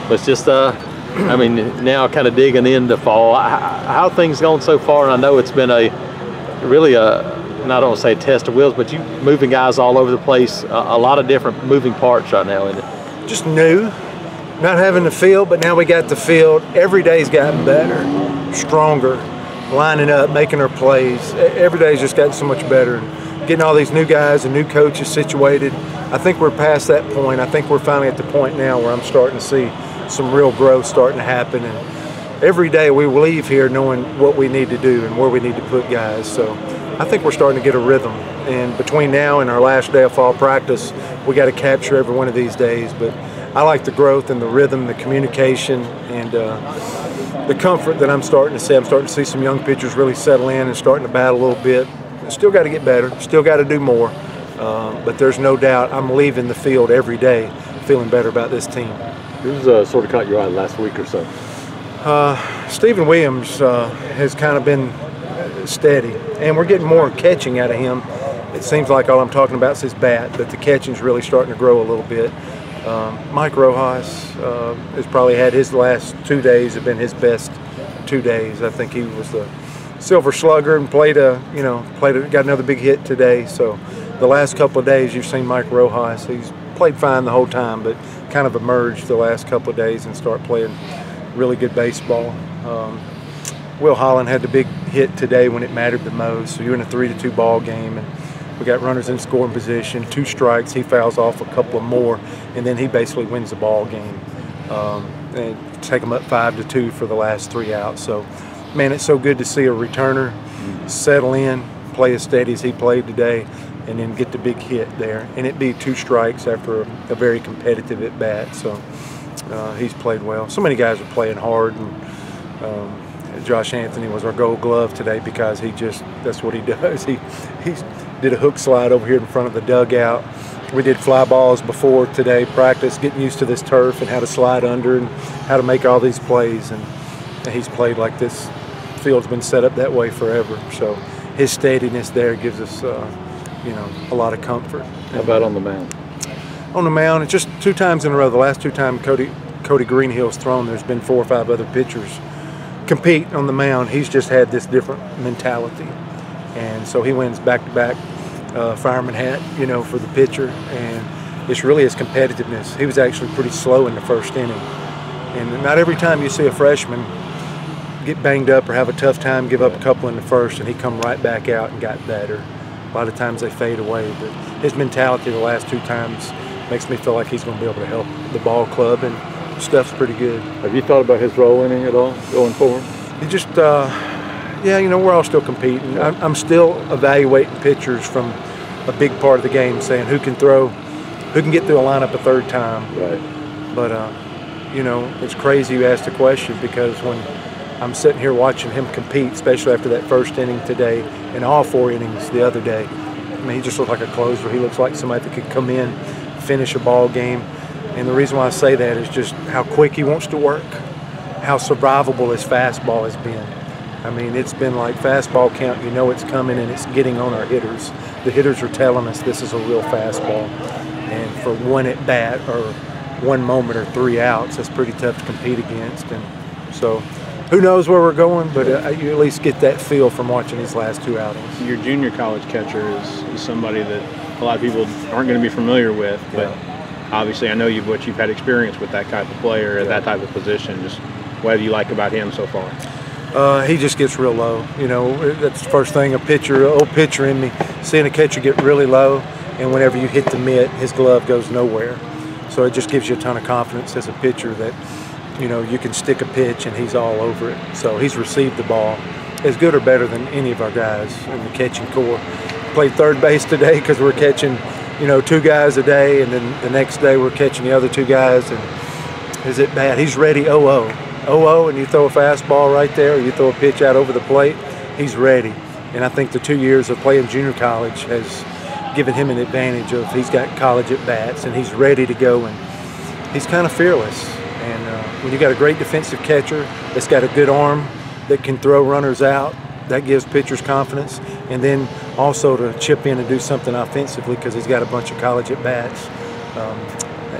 But it's just, I mean, now kind of digging into fall, how things going so far? And I know it's been really and I don't say a test of wheels, but you moving guys all over the place, a lot of different moving parts right now, isn't it? Just new, not having the field, but now we got the field. Every day's gotten better, stronger, lining up, making our plays. Every day's just gotten so much better. Getting all these new guys and new coaches situated. I think we're past that point. I think we're finally at the point now where I'm starting to see some real growth starting to happen. And every day we leave here knowing what we need to do and where we need to put guys. So I think we're starting to get a rhythm. And between now and our last day of fall practice, we got to capture every one of these days. But I like the growth and the rhythm, the communication, and the comfort that I'm starting to see. I'm starting to see some young pitchers really settle in and starting to battle a little bit. Still got to get better, still got to do more, but there's no doubt I'm leaving the field every day feeling better about this team. Who's sort of caught your eye last week or so? Steven Williams has kind of been steady, and we're getting more catching out of him. It seems like all I'm talking about is his bat, but the catching's really starting to grow a little bit. Mike Rojas has probably had his last 2 days have been his best 2 days. I think he was the Silver Slugger and got another big hit today. So the last couple of days you've seen Mike Rojas. He's played fine the whole time, but kind of emerged the last couple of days and start playing really good baseball. Will Holland had the big hit today when it mattered the most. So you're in a 3-2 ball game, and we got runners in scoring position, 2 strikes. He fouls off a couple of more, and then he basically wins the ball game and take them up 5-2 for the last 3 outs. So, man, it's so good to see a returner settle in, play as steady as he played today, and then get the big hit there. And it be 2 strikes after a very competitive at bat. So he's played well. So many guys are playing hard, and Josh Anthony was our Gold Glove today because that's what he does. He did a hook slide over here in front of the dugout. We did fly balls before today, practice, getting used to this turf and how to slide under and how to make all these plays. And he's played like this field's been set up that way forever. So his steadiness there gives us, a lot of comfort. How about on the mound? On the mound, it's just 2 times in a row. The last 2 times Cody Greenhill's thrown, there's been 4 or 5 other pitchers compete on the mound. He's just had this different mentality. And so he wins back-to-back fireman hat, for the pitcher. And it's really his competitiveness. He was actually pretty slow in the first inning. And not every time you see a freshman get banged up or have a tough time, give up a couple in the first, and he come right back out and got better. A lot of times they fade away, but his mentality the last 2 times makes me feel like he's going to be able to help the ball club, and stuff's pretty good. Have you thought about his role in it at all going forward? He just, we're all still competing. I'm still evaluating pitchers from a big part of the game, saying who can get through a lineup a 3rd time. Right. But, it's crazy you asked the question, because when I'm sitting here watching him compete, especially after that first inning today and all 4 innings the other day, I mean, he just looks like a closer. He looks like somebody that could come in, finish a ball game. And the reason why I say that is just how quick he wants to work, how survivable his fastball has been. I mean, it's been like fastball count, it's coming and it's getting on our hitters. The hitters are telling us this is a real fastball. And for 1 at bat or 1 moment or 3 outs, that's pretty tough to compete against. And so who knows where we're going, but you at least get that feel from watching these last 2 outings. Your junior college catcher is somebody that a lot of people aren't going to be familiar with, but obviously I know you've had experience with that type of player at that type of position. Just what do you like about him so far? He just gets real low. That's the first thing old pitcher in me, seeing a catcher get really low, and whenever you hit the mitt, his glove goes nowhere. So it just gives you a ton of confidence as a pitcher that, you can stick a pitch and he's all over it. So he's received the ball as good or better than any of our guys in the catching corps. Played 3rd base today because we're catching, 2 guys a day, and then the next day we're catching the other 2 guys. And is it bad? He's ready 0-0. 0-0, and you throw a fastball right there, or you throw a pitch out over the plate, he's ready. And I think the 2 years of playing junior college has given him an advantage of he's got college at bats and he's ready to go, and he's kind of fearless. And when you got a great defensive catcher that's got a good arm that can throw runners out, that gives pitchers confidence. And then also to chip in and do something offensively because he's got a bunch of college at bats.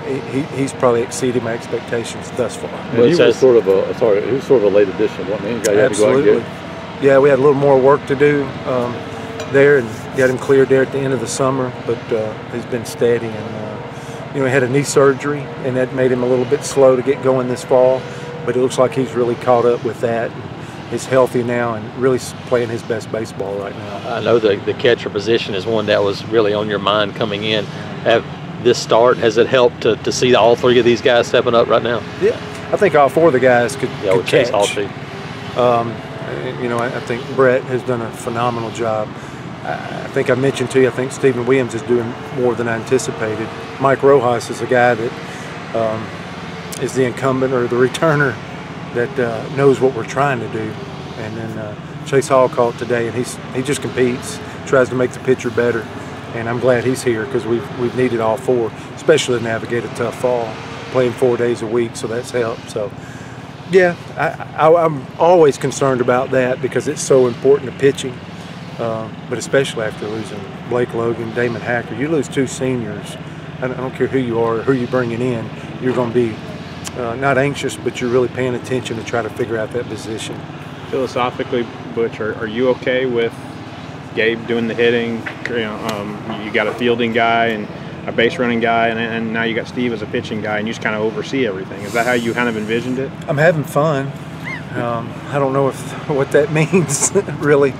he's probably exceeded my expectations thus far. And he was sort of a late addition. What mean, guy you had to go out and get? Yeah, we had a little more work to do there, and got him cleared there at the end of the summer. But he's been steady, and he had a knee surgery, and that made him a little bit slow to get going this fall. But it looks like he's really caught up with that. He's healthy now and really playing his best baseball right now. I know the catcher position is one that was really on your mind coming in. This start, has it helped to see all three of these guys stepping up right now? Yeah, I think all four of the guys could catch. I think Brett has done a phenomenal job. I think I mentioned to you, I think Stephen Williams is doing more than I anticipated. Mike Rojas is a guy that is the incumbent or the returner that knows what we're trying to do. And then Chase Hall caught today, and he just competes, tries to make the pitcher better. And I'm glad he's here because we've needed all four, especially to navigate a tough fall, playing 4 days a week, so that's helped. So, yeah, I'm always concerned about that because it's so important to pitching, but especially after losing Blake Logan, Damon Hacker. You lose two seniors, I don't care who you are or who you're bringing in, you're going to be not anxious, but you're really paying attention to try to figure out that position. Philosophically, Butch, are you okay with Gabe doing the hitting? You got a fielding guy and a base running guy, and now you got Steve as a pitching guy, and you just kind of oversee everything. Is that how you kind of envisioned it? I'm having fun. I don't know what that means really,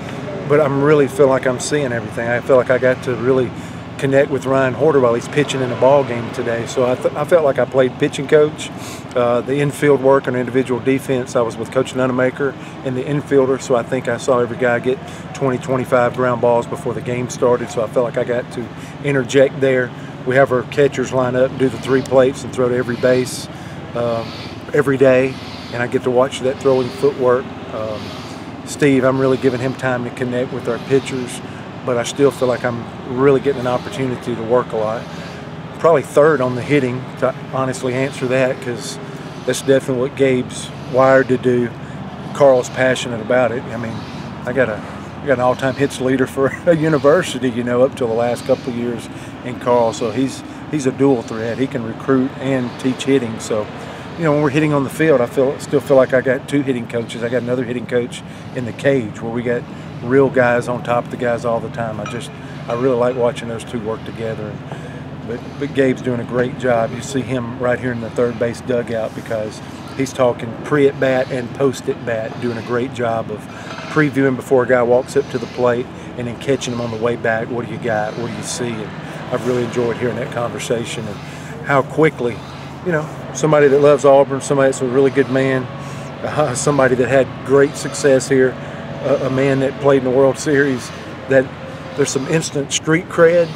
but I really feel like I'm seeing everything. I feel like I got to really connect with Ryan Horter while he's pitching in a ball game today. So I felt like I played pitching coach. The infield work and individual defense, I was with Coach Nunemaker and the infielder, so I think I saw every guy get 20, 25 ground balls before the game started, so I felt like I got to interject there. We have our catchers line up and do the 3 plates and throw to every base every day, and I get to watch that throwing footwork. Steve, I'm really giving him time to connect with our pitchers, but I still feel like I'm really getting an opportunity to work a lot. Probably third on the hitting, to honestly answer that, because that's definitely what Gabe's wired to do. Carl's passionate about it. I mean, I got an all-time hits leader for a university, up till the last couple of years in Carl. So he's a dual threat. He can recruit and teach hitting. So, when we're hitting on the field, I still feel like I got 2 hitting coaches. I got another hitting coach in the cage where we got real guys on top of the guys all the time. I really like watching those two work together. But Gabe's doing a great job. You see him right here in the third base dugout because he's talking pre-at-bat and post-at-bat, doing a great job of previewing before a guy walks up to the plate and then catching him on the way back. What do you got? What do you see? And I've really enjoyed hearing that conversation and how quickly, somebody that loves Auburn, somebody that's a really good man, somebody that had great success here, a man that played in the World Series, that there's some instant street cred,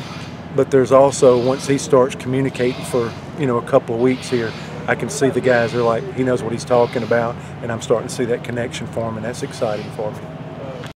but there's also, once he starts communicating for, a couple of weeks here, I can see the guys are like, he knows what he's talking about, and I'm starting to see that connection for him, and that's exciting for me.